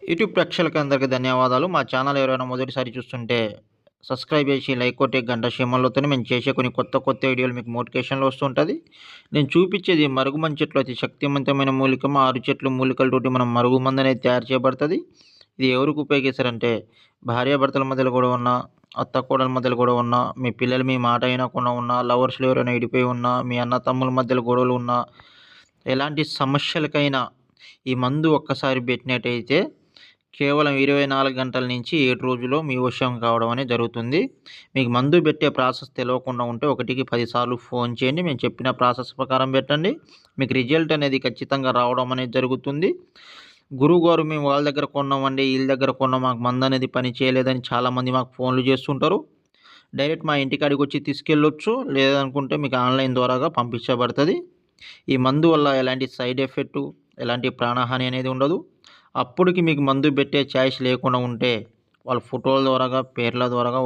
YouTube ప్రేక్షకులకి అందరికీ ధన్యవాదాలు. మా ఛానల్ ఎవరైనా మొదటిసారి చూస్తుంటే సబ్స్క్రైబ్ చేసి, లైక్ కొట్టి, గంట సింబల్‌తోని మేము చేసే కొన్ని కొత్త వీడియోలు మీకు నోటిఫికేషన్‌లో వస్తుంటది. నేను చూపించేది మరుగుమందు చెట్లు అతి శక్తివంతమైన మూలికం. 6 చెట్లు మూలికలతోటి మనం మరుగుమందు అనేది తయారు చేయబడతది. ఇది ఎవరికి ఉపయోగిస్తారంటే భార్యాభర్తల మధ్యలో గొడవ ఉన్నా, అత్త కోడళ్ళ మధ్యలో గొడవ ఉన్నా, మీ పిల్లలు మీ మాట వినకుండా ఉన్నా, లవర్స్‌లో ఎవరైనా విడిపోయి ఉన్నా, మీ అన్న తమ్ముల మధ్యలో గొడవలు ఉన్నా, ఎలాంటి సమస్యలకైనా ఈ మందు ఒక్కసారి పెట్టినట్టయితే కేవలం 24 గంటల నుంచి 7 రోజుల్లో మీ వశం కావడం అనేది జరుగుతుంది. మీకు మందు పెట్టే ప్రాసెస్ తెలవకుండా ఉంటే 1కి 10 సార్లు ఫోన్ చేయండి. మేము చెప్పిన ప్రాసెస్ ప్రకారం పెట్టండి. మీకు రిజల్ట్ అనేది ఖచ్చితంగా రావడం అనేది జరుగుతుంది. గురువుగారు మేము వాళ్ళ దగ్గర కొన్నామండి, వీళ్ళ దగ్గర కొన్నాం, మాకు మందు అనేది పని చేయలేదని చాలామంది మాకు ఫోన్లు చేస్తుంటారు. డైరెక్ట్ మా ఇంటికాడికి వచ్చి తీసుకెళ్ళొచ్చు. లేదనుకుంటే మీకు ఆన్‌లైన్ ద్వారాగా పంపించబడతది. ఈ మందు వల్ల ఎలాంటి సైడ్ ఎఫెక్టు, ఎలాంటి ప్రాణహాని అనేది ఉండదు. అప్పటికి మీకు మందు పెట్టే చాయిస్ లేకుండా ఉంటే వాళ్ళ ఫోటోల ద్వారాగా, పేర్ల ద్వారాగా